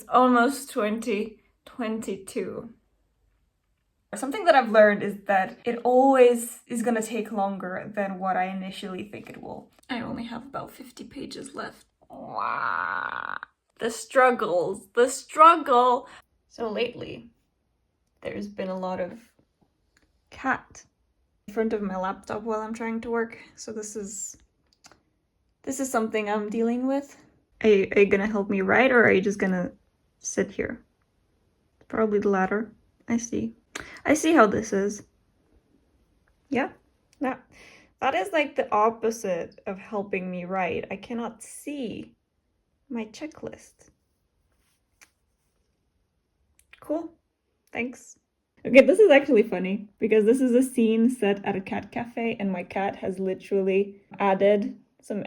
It's almost 2022. Something that I've learned is that it always is gonna take longer than what I initially think it will. I only have about 50 pages left. Wow. The struggles, the struggle. So lately, there's been a lot of cat in front of my laptop while I'm trying to work. So this is something I'm dealing with. Are you gonna help me write, or are you just gonna sit here? Probably the latter. I see how this is. Yeah, that is like the opposite of helping me write. I cannot see my checklist. Cool, thanks. Okay, this is actually funny because this is a scene set at a cat cafe and my cat has literally added some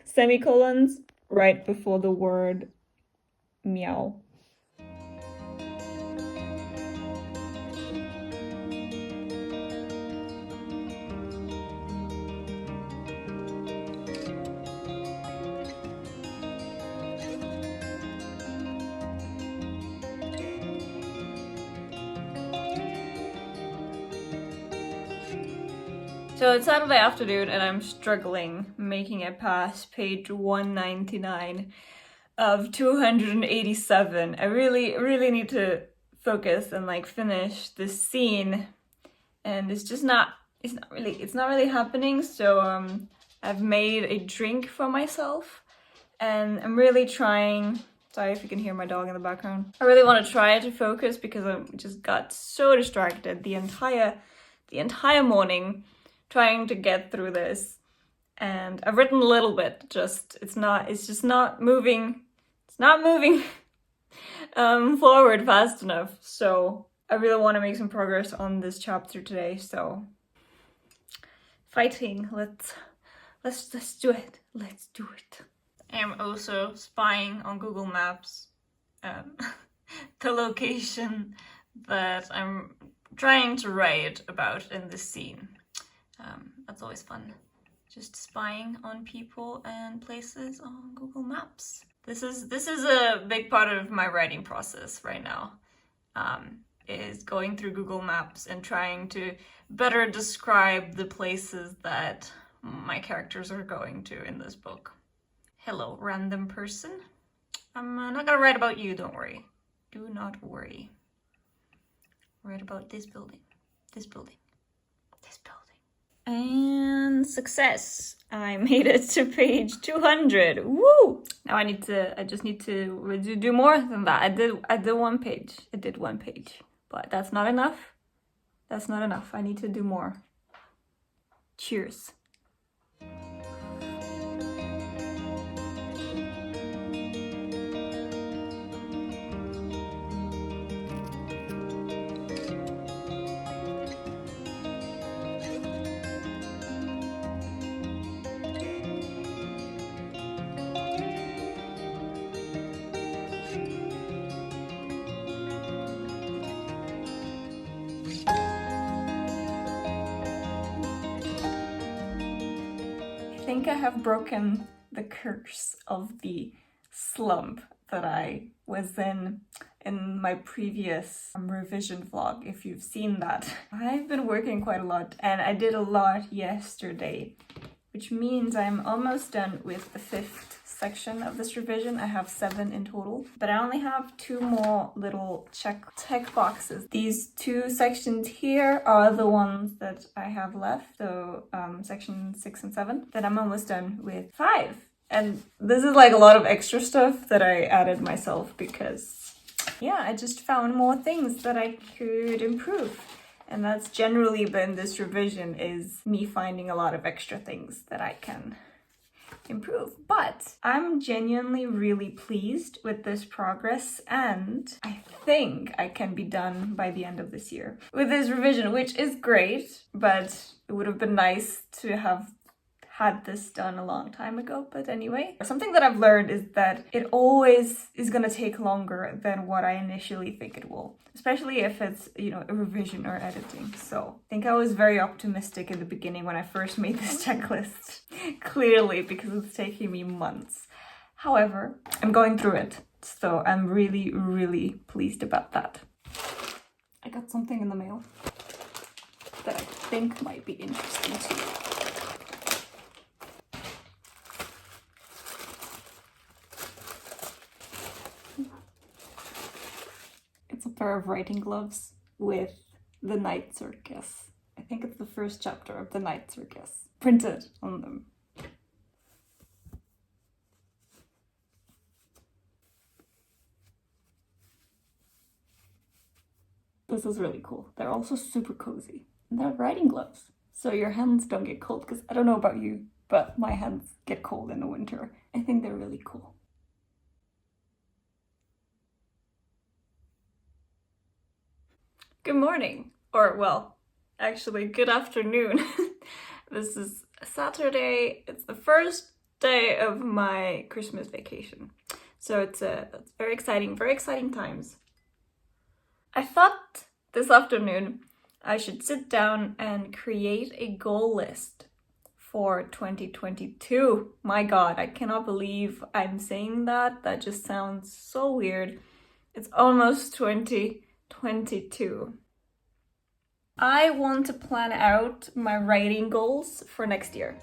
semicolons right before the word meow. So it's Saturday afternoon and I'm struggling making it past page 199 of 287. I really need to focus and like finish this scene, and it's not really happening. So I've made a drink for myself and I'm really trying. Sorry if you can hear my dog in the background. I really want to try to focus because I just got so distracted the entire morning trying to get through this, and I've written a little bit, it's just not moving forward fast enough. So I really want to make some progress on this chapter today. So fighting, let's do it. Let's do it. I'm also spying on Google Maps the location that I'm trying to write about in this scene. That's always fun. Just spying on people and places on Google Maps. This is a big part of my writing process right now. Is going through Google Maps and trying to better describe the places that my characters are going to in this book. Hello, random person. I'm not gonna write about you, don't worry. Do not worry. Write about this building, this building, this building. And success! I made it to page 200. Woo! Now I just need to do more than that. I did one page. I did one page, but that's not enough. That's not enough. I need to do more. Cheers. I think I have broken the curse of the slump that I was in my previous revision vlog, if you've seen that. I've been working quite a lot and I did a lot yesterday, which means I'm almost done with the 5th section of this revision. I have 7 in total, but I only have 2 more little check boxes. These 2 sections here are the ones that I have left, so section 6 and 7. Then I'm almost done with 5. And this is like a lot of extra stuff that I added myself because, yeah, I just found more things that I could improve. And that's generally been this revision, is me finding a lot of extra things that I can improve. But I'm genuinely really pleased with this progress, and I think I can be done by the end of this year with this revision, which is great, but it would have been nice to have had this done a long time ago. But anyway, something that I've learned is that it always is going to take longer than what I initially think it will, especially if it's, a revision or editing. So I think I was very optimistic in the beginning when I first made this checklist, clearly, because it's taking me months. However, I'm going through it So I'm really, really pleased about that. I got something in the mail that I think might be interesting to you. It's a pair of writing gloves with the Night Circus. I think it's the first chapter of the Night Circus printed on them. This is really cool. They're also super cozy. And they're writing gloves, so your hands don't get cold, because I don't know about you, but my hands get cold in the winter. I think they're really cool. Good morning, or well, actually good afternoon. This is Saturday. It's the first day of my Christmas vacation. So it's very exciting times. I thought this afternoon I should sit down and create a goal list for 2022. My God, I cannot believe I'm saying that. That just sounds so weird. It's almost 2022. I want to plan out my writing goals for next year.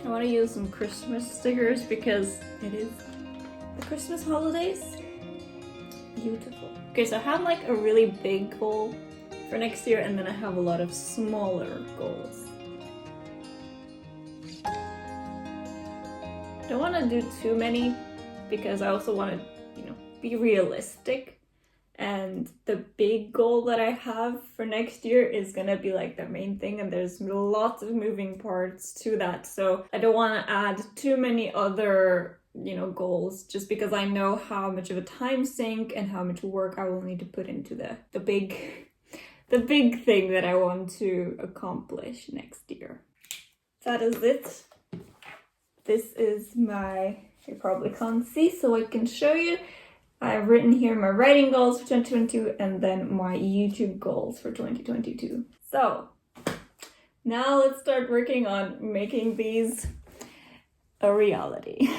I want to use some Christmas stickers because it is the Christmas holidays. Beautiful. Okay, so I have like a really big goal for next year, and then I have a lot of smaller goals. I don't want to do too many because I also want to, be realistic. And the big goal that I have for next year is gonna be like the main thing, and there's lots of moving parts to that. So I don't want to add too many other, goals, just because I know how much of a time sink and how much work I will need to put into the big thing that I want to accomplish next year. That is it. This is you probably can't see, so I can show you. I've written here my writing goals for 2022 and then my YouTube goals for 2022. So now let's start working on making these a reality.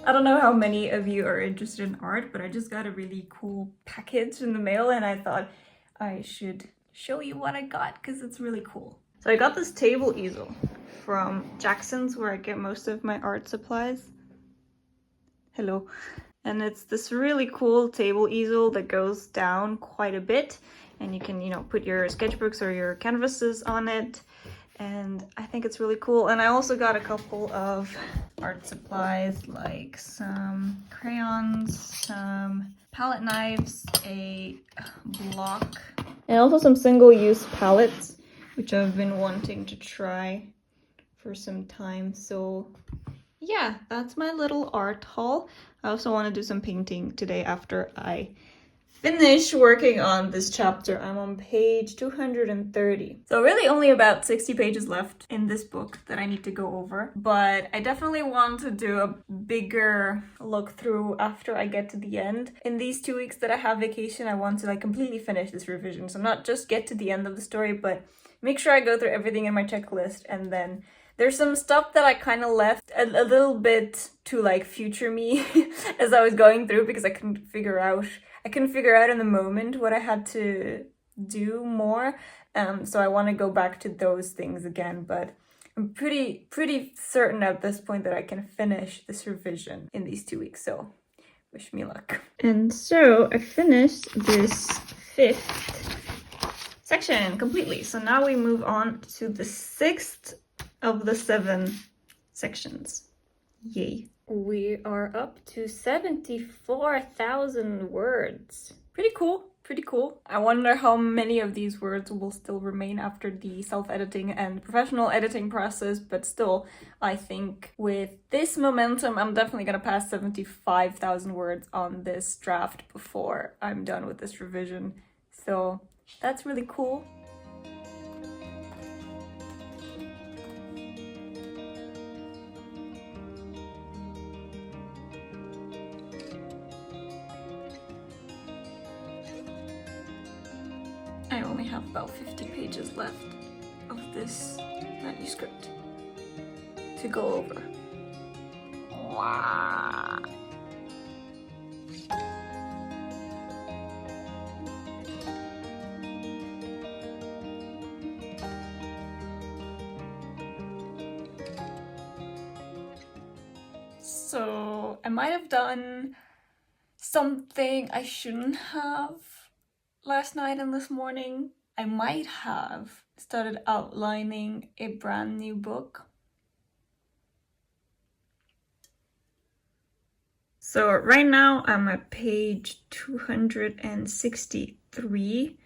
I don't know how many of you are interested in art, but I just got a really cool package in the mail and I thought I should show you what I got because it's really cool. So I got this table easel from Jackson's, where I get most of my art supplies. Hello. And it's this really cool table easel that goes down quite a bit, and you can, put your sketchbooks or your canvases on it. And I think it's really cool. And I also got a couple of art supplies, like some crayons, some palette knives, a block, and also some single-use palettes, which I've been wanting to try for some time. So yeah, that's my little art haul. I also want to do some painting today after I finish working on this chapter. I'm on page 230. So really only about 60 pages left in this book that I need to go over. But I definitely want to do a bigger look through after I get to the end. In these 2 weeks that I have vacation, I want to completely finish this revision. So not just get to the end of the story, but make sure I go through everything in my checklist. And then there's some stuff that I kind of left a little bit to future me as I was going through, because I couldn't figure out in the moment what I had to do more. So I want to go back to those things again, but I'm pretty certain at this point that I can finish this revision in these 2 weeks. So wish me luck. And so I finished this 5th section completely. So now we move on to the 6th of the 7 sections. Yay. we are up to 74,000 words. Pretty cool. Pretty cool. I wonder how many of these words will still remain after the self-editing and professional editing process, but still, I think with this momentum, I'm definitely gonna pass 75,000 words on this draft before I'm done with this revision. So that's really cool. I only have about 50 pages left of this manuscript to go over. Wow. So I might have done something I shouldn't have last night and this morning. I might have started outlining a brand new book. So right now I'm at page 263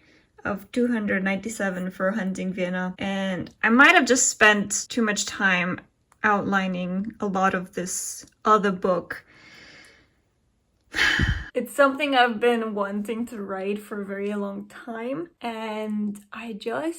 of 297 for Hunting Vienna, and I might have just spent too much time outlining a lot of this other book. It's something I've been wanting to write for a very long time, and I don't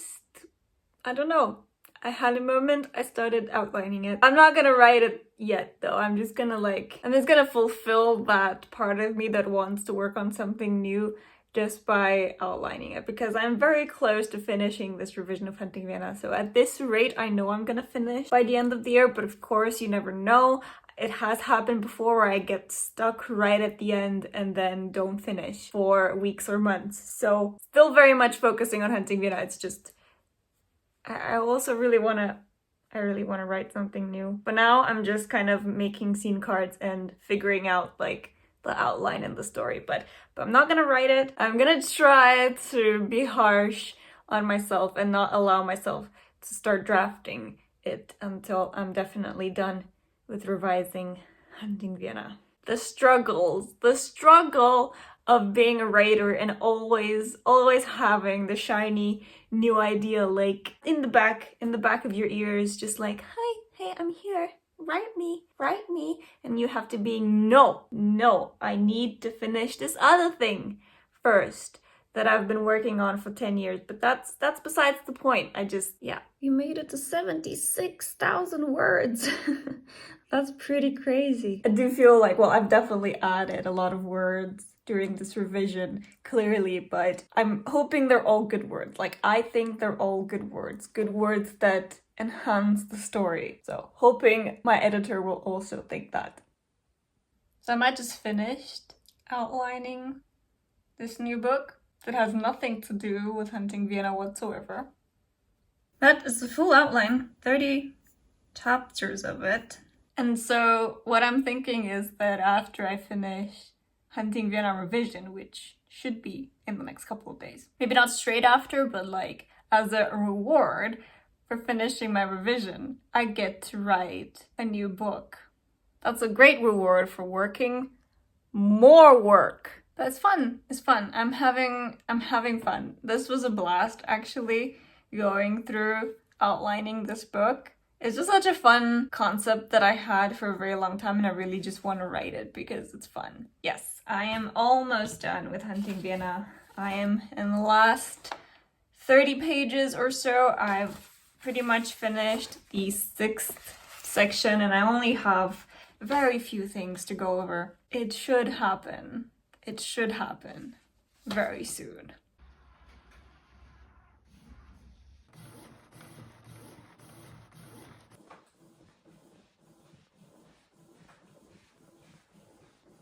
know. I had a moment, I started outlining it. I'm not gonna write it yet though. I'm just gonna fulfill that part of me that wants to work on something new just by outlining it, because I'm very close to finishing this revision of Hunting Vienna. So at this rate, I know I'm gonna finish by the end of the year, but of course you never know. It has happened before where I get stuck right at the end and then don't finish for weeks or months. So still very much focusing on Hunting Vienna. It's just, I also really want to write something new. But now I'm just kind of making scene cards and figuring out like the outline and the story. But I'm not gonna write it. I'm gonna try to be harsh on myself and not allow myself to start drafting it until I'm definitely done with revising Hunting Vienna. The struggle of being a writer and always having the shiny new idea like in the back of your ears, just like, hey, I'm here, write me, and you have to be, no, I need to finish this other thing first that I've been working on for 10 years, but that's besides the point. We made it to 76,000 words. That's pretty crazy. I do feel like, well, I've definitely added a lot of words during this revision, clearly, but I'm hoping they're all good words. Like, I think they're all good words that enhance the story. So, hoping my editor will also think that. So I might just finished outlining this new book that has nothing to do with Hunting Vienna whatsoever. That is the full outline, 30 chapters of it. And so what I'm thinking is that after I finish Hunting Vienna revision, which should be in the next couple of days, maybe not straight after, but like as a reward for finishing my revision, I get to write a new book. That's a great reward for working more work. But it's fun. I'm having fun. This was a blast, actually, going through outlining this book. It's just such a fun concept that I had for a very long time, and I really just want to write it because it's fun. Yes, I am almost done with Hunting Vienna. I am in the last 30 pages or so. I've pretty much finished the 6th section, and I only have very few things to go over. It should happen very soon.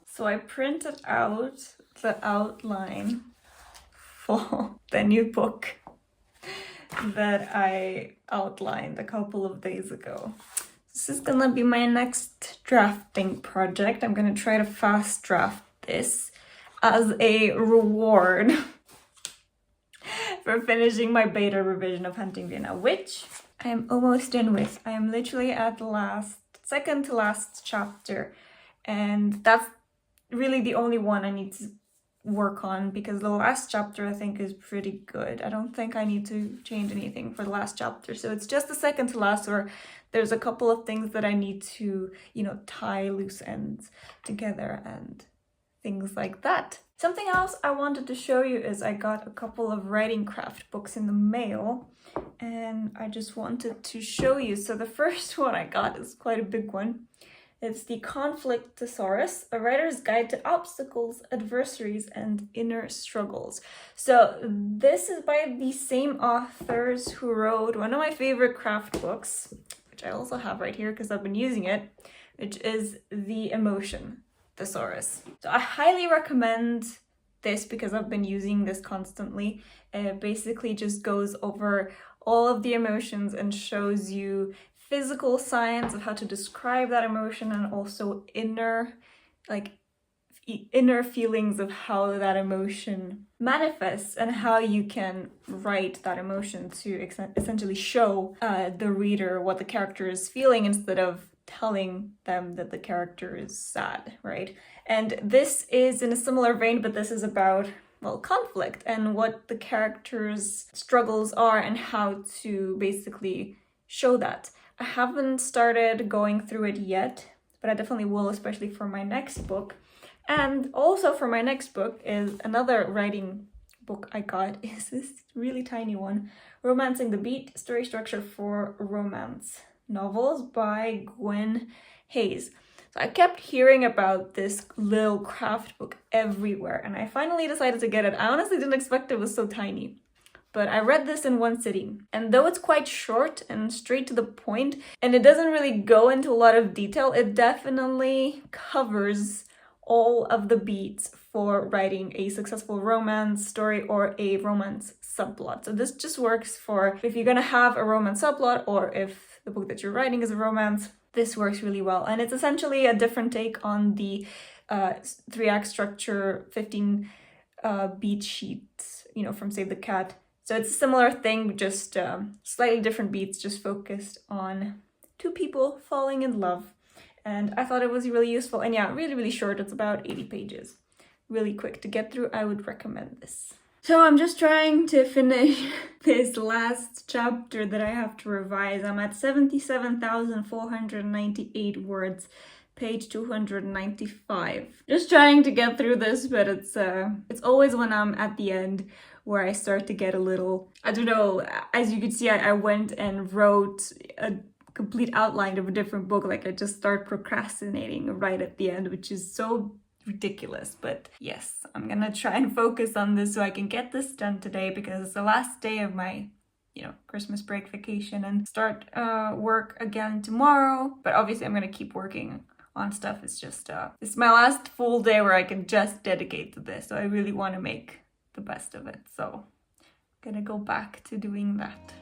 So I printed out the outline for the new book that I outlined a couple of days ago. This is gonna be my next drafting project. I'm gonna try to fast draft this as a reward for finishing my beta revision of Hunting Vienna, which I am almost done with. I am literally at the second to last chapter And that's really the only one I need to work on, because the last chapter I think is pretty good. I don't think I need to change anything for the last chapter. So it's just the second to last where there's a couple of things that I need to, tie loose ends together and things like that. Something else I wanted to show you is I got a couple of writing craft books in the mail, and I just wanted to show you. So the first one I got is quite a big one. It's the Conflict Thesaurus, a writer's guide to obstacles, adversaries, and inner struggles. So this is by the same authors who wrote one of my favorite craft books, which I also have right here because I've been using it, which is the Emotion Thesaurus. So I highly recommend this because I've been using this constantly. It basically just goes over all of the emotions and shows you physical signs of how to describe that emotion, and also inner feelings of how that emotion manifests and how you can write that emotion to essentially show the reader what the character is feeling instead of telling them that the character is sad, right? And this is in a similar vein, but this is about, conflict and what the character's struggles are and how to basically show that. I haven't started going through it yet, but I definitely will, especially for my next book. And also for my next book is another writing book I got, is this really tiny one, Romancing the Beat, Story Structure for Romance Novels by Gwen Hayes. So I kept hearing about this little craft book everywhere, and I finally decided to get it. I honestly didn't expect it was so tiny. But I read this in one sitting, and though it's quite short and straight to the point, and it doesn't really go into a lot of detail, it definitely covers all of the beats for writing a successful romance story or a romance subplot. So this just works for if you're gonna have a romance subplot, or if the book that you're writing is a romance, this works really well. And it's essentially a different take on the 3-act structure, 15 beat sheets, from Save the Cat. So it's a similar thing, just slightly different beats, just focused on two people falling in love. And I thought it was really useful. And yeah, really, really short. It's about 80 pages. Really quick to get through. I would recommend this. So I'm just trying to finish this last chapter that I have to revise. I'm at 77,498 words, page 295. Just trying to get through this, but it's always when I'm at the end where I start to get a little, I don't know, as you can see, I went and wrote a complete outline of a different book. Like I just start procrastinating right at the end, which is so ridiculous. But yes, I'm gonna try and focus on this so I can get this done today, because it's the last day of my Christmas break vacation, and start work again tomorrow. But obviously I'm gonna keep working on stuff. It's just it's my last full day where I can just dedicate to this, so I really want to make the best of it. So I'm gonna go back to doing that.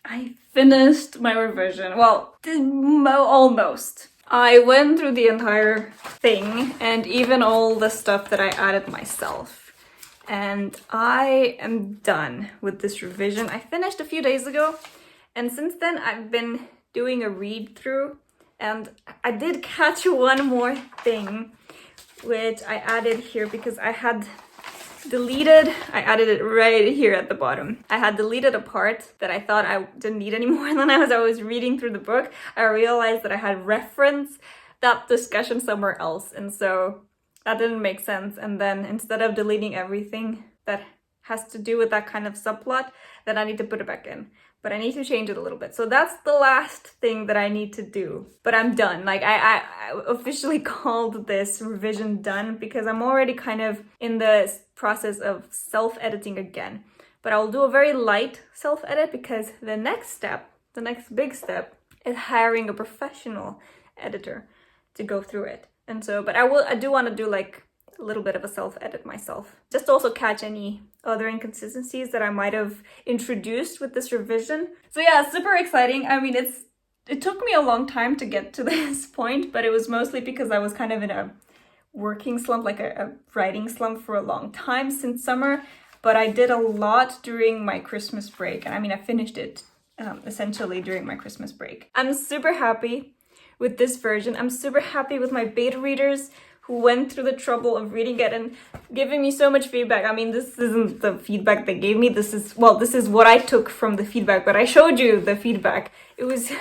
I finished my revision. Well, almost. I went through the entire thing and even all the stuff that I added myself. And I am done with this revision. I finished a few days ago, and since then I've been doing a read through, and I did catch one more thing which I added here because I had I added it right here at the bottom. I had deleted a part that I thought I didn't need anymore, and then as I was reading through the book, I realized that I had referenced that discussion somewhere else, and so that didn't make sense. And then instead of deleting everything that has to do with that kind of subplot, then I need to put it back in. But I need to change it a little bit. So that's the last thing that I need to do. But I'm done. Like I officially called this revision done because I'm already kind of in the process of self-editing again. But I'll do a very light self-edit because the next big step is hiring a professional editor to go through it. And so, but I do want to do like a little bit of a self-edit myself. Just to also catch any other inconsistencies that I might have introduced with this revision. So yeah, super exciting. I mean, it took me a long time to get to this point, but it was mostly because I was kind of in a working slump, like a writing slump for a long time since summer. But I did a lot during my Christmas break. And I mean, I finished it essentially during my Christmas break. I'm super happy with this version. I'm super happy with my beta readers who went through the trouble of reading it and giving me so much feedback. I mean, this isn't the feedback they gave me. This is what I took from the feedback, but I showed you the feedback. It was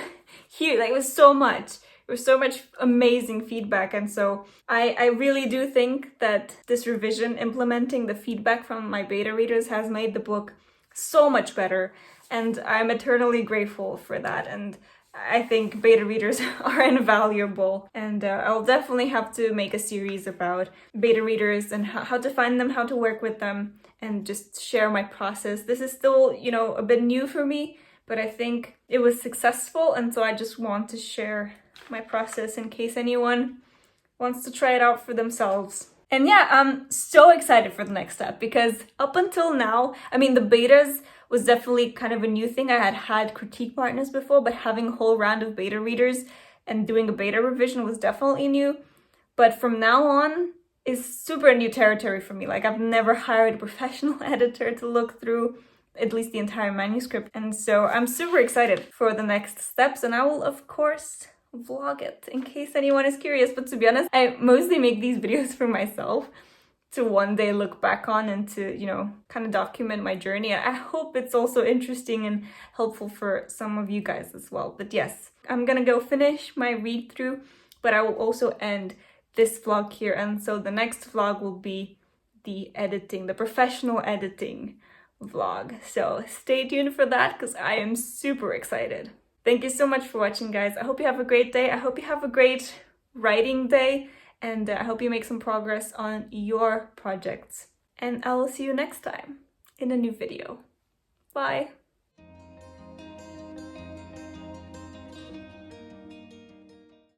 huge. Like, it was so much. It was so much amazing feedback. And so I really do think that this revision, implementing the feedback from my beta readers, has made the book so much better. And I'm eternally grateful for that. And I think beta readers are invaluable, and I'll definitely have to make a series about beta readers and how to find them, how to work with them, and just share my process. This is still, you know, a bit new for me, but I think it was successful, and so I just want to share my process in case anyone wants to try it out for themselves. And yeah, I'm so excited for the next step, because up until now, I mean, the betas was definitely kind of a new thing. I had critique partners before, but having a whole round of beta readers and doing a beta revision was definitely new. But from now on is super new territory for me. Like, I've never hired a professional editor to look through at least the entire manuscript. And so I'm super excited for the next steps, and I will, of course, vlog it in case anyone is curious. But to be honest, I mostly make these videos for myself to one day look back on and to, you know, kind of document my journey. I hope it's also interesting and helpful for some of you guys as well. But yes, I'm gonna go finish my read through, but I will also end this vlog here. And so the next vlog will be the editing, the professional editing vlog. So stay tuned for that, because I am super excited. Thank you so much for watching, guys. I hope you have a great day. I hope you have a great writing day. And I hope you make some progress on your projects. And I will see you next time in a new video. Bye!